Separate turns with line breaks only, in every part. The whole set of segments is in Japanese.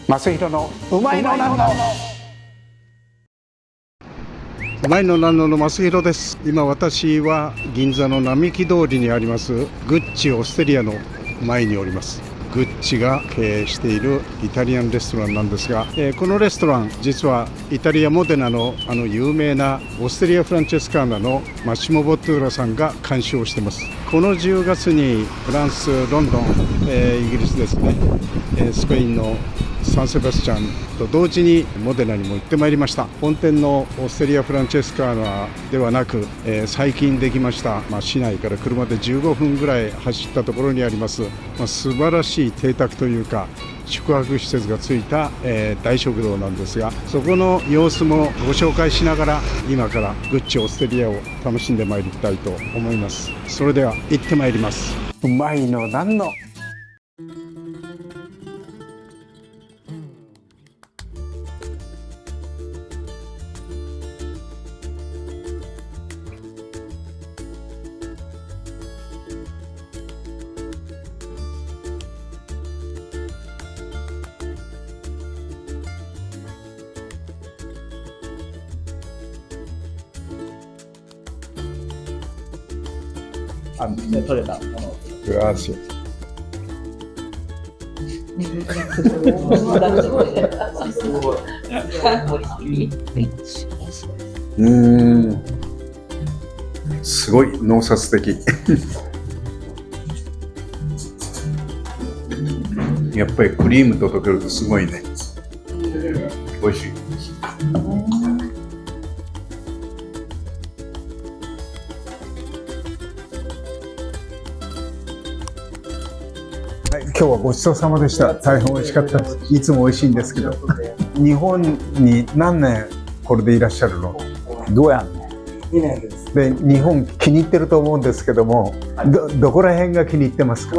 正弘のうまいのなんの。
うまいのなんのの正弘です。今私は銀座の並木通りにありますグッチオステリアの前におります。グッチが経営しているイタリアンレストランなんですが、このレストラン実はイタリアモデナの有名なオステリア・フランチェスカーナのマッシモ・ボットゥーラさんが監修をしています。この10月にフランス、ロンドン、イギリスですね、スペインのサンセバスチャンと同時にモデナにも行ってまいりました。本店のオステリア・フランチェスカーナではなく、最近できました、市内から車で15分ぐらい走ったところにあります、素晴らしい邸宅というか宿泊施設がついた、大食堂なんですが、そこの様子もご紹介しながら今からグッチオステリアを楽しんでまいりたいと思います。それでは行ってまいります。
うまいのなんの。
取れたもの。
グラーシア。すごい脳殺的。やっぱりクリームと溶けるとすごいね。美味しい。今日はごちそうさまでした。大変美味しかったです。いつも美味しいんですけど。日本に何年これでいらっしゃるの
2anni。
2年です。
で、日本気に入ってると思うんですけども、どこら辺が気に入ってますか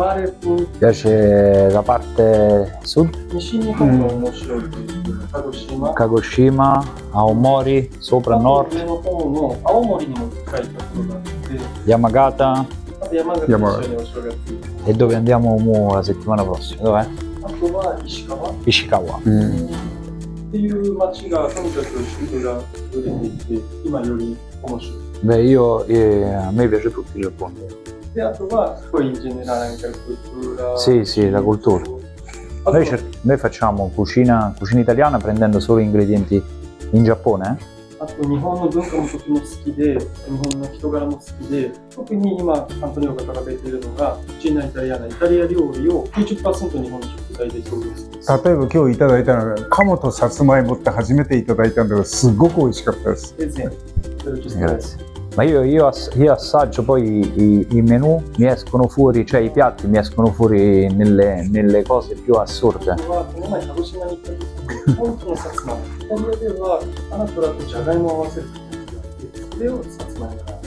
？Piace
la parte sud,
西日本が面白いという鹿児島、
Kagoshima, Aomori, sopra
あと
nord,
上の方の青森にも近いところがあって、
Yamagata
あと山形も一緒にお正月、
e dove andiamo la settimana prossima? Dov'è?
あとは石川
Ishikawa.
っていう町がとにかく食が売れていて、今より面白い。
Beh, a me piace tutto il Giappone.
で、あとはpoi in generale anche la cultura.
Sì, sì, la cultura.
あと
Noi facciamo cucina italiana prendendo solo ingredienti in Giappone,
あと日本の文化もとても好きで、日本の人柄も好きで、特に今アントニオが掲げているのがクチナイタリアナ、イタリア料理を 90% 日本の食材で表現する。
例えば今日いただいたのが鴨とさつまいもって初めていただいたんだけど、すごく美味しかったです。
Grazie. Ma io assaggio poi i menù, mi escono fuori, cioè i piatti mi escono fuori nelle cose più assurde.
この前鹿児島に行った時に、本当のさつまいも、イタリアではアナトラとジャガイモを合わせるっていうのがあって、それをさつまいもが。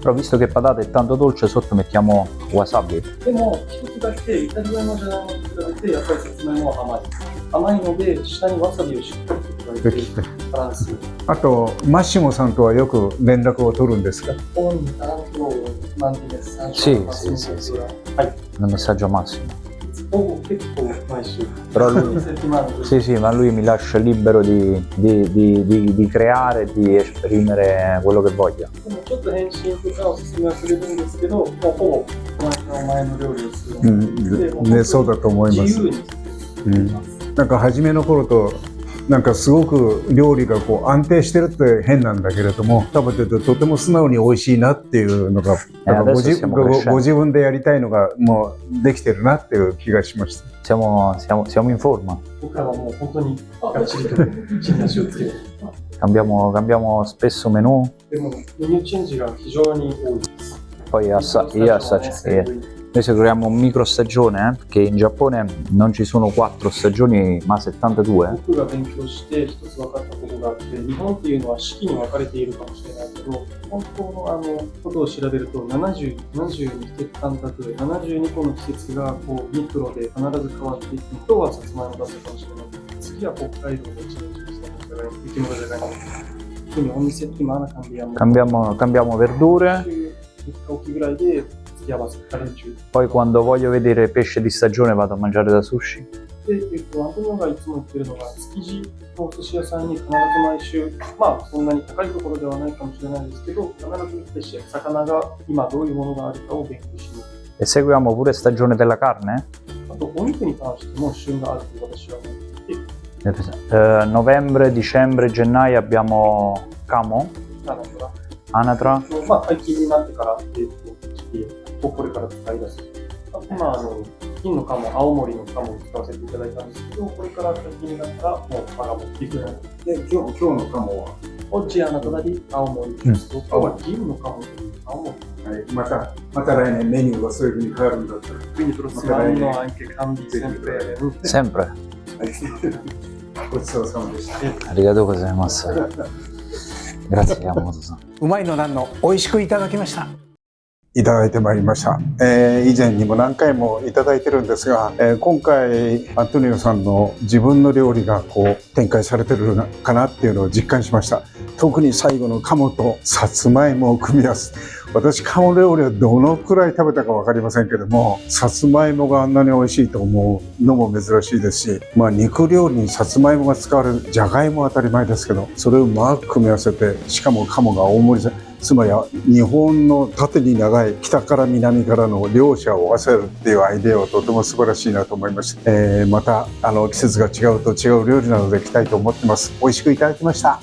Però visto che patata è tanto dolce, sotto mettiamo wasabi.
でも一つだけイタリアのジャガイモに比べてやっぱりさつまいもは甘い。甘いので下にわさびをしっかりと加えてバランス。
あとマッシモさんとはよく連絡を取るんですか？
Ogni tanto mandi messaggi.
Sì, sì, sì, sì.
はい。
Un messaggio massimo.
結構毎週。
Però lui,
2 settimane.
sì, sì, ma lui mi lascia libero di creare, di esprimere quello che voglia.
でもちょっと返信とかおすすめはくれるんですけど、もうほぼ前の料理をするので、
ね、そうだと思います。
自由に。
なんか初めの頃となんかすごく料理がこう安定してるって変なんだけれども、食べててとても素直に美味しいなっていうのが、なんかご自分でやりたいのがもうできてるなっていう気がしました。
Siamo in forma.
僕らはもう本当にガッチリとチン出しをつけて。
Cambiamo spesso menù.
でもメニューチェンジが非常に多いです。
Poi io assaggio. Noi seguiamo un micro stagione, perché in Giappone non ci sono 4 stagioni, ma 72.
僕が勉強して一つ分かったことがあって、日本っていうのは四季に分かれているかもしれないけど、本当のことを調べると72季節間隔で72個の季節がこうミクロで必ず変わっていく。今日はさつまいもだったかもしれないけど、次は北海道で一年中したじゃがいも、雪のじゃがいも。Quindi ogni settimana
Cambiamo verdure.
3日おきぐらいで付き合わせた連中。
Poi quando voglio vedere pesce di stagione vado a mangiare da sushi.
で、アントニオがいつも言ってるのが、築地のお寿司屋さんに必ず毎週、まあ、そんなに高いところではないかもしれないですけど、必ず行ってし、魚が今どういうものがあるかを勉強しに行く。
E seguiamo pure stagione della carne?
あと、お肉に関しても旬があると私は思っていて、
Novembre, dicembre, gennaio abbiamo camo,
なのか
anatra.
まあ、解禁になってから来て、これから使い出す。今、金の鴨、青森の鴨を使わせていただいたんですけど、これから解禁になったら、もうパラモっていくので、
で今日の鴨は、
オチアナ隣、青森ですと、今日は銀の鴨という青森。
はい、また来年メニューがそういうふうに変わるんだったら、
Quindi prossimo anno anche cambi sempre.
Sempre.
ごちそうさまでした。
Arigatou gozaimasu. Grazie, Yamamoto-san.
うまいのなんの美味しくいただきました。
いただいてまいりました。以前にも何回もいただいてるんですが、今回アントニオさんの自分の料理がこう展開されてるのかなっていうのを実感しました。特に最後の鴨とさつまいもを組み合わせ、私鴨料理はどのくらい食べたか分かりませんけども、さつまいもがあんなに美味しいと思うのも珍しいですし、まあ肉料理にさつまいもが使われる、じゃがいもは当たり前ですけど、それをうまく組み合わせて、しかも鴨が大盛りで、つまり日本の縦に長い北から南からの両者を合わせるっていうアイデアはとても素晴らしいなと思いました。また季節が違うと違う料理なので来たいと思ってます。美味しくいただきました。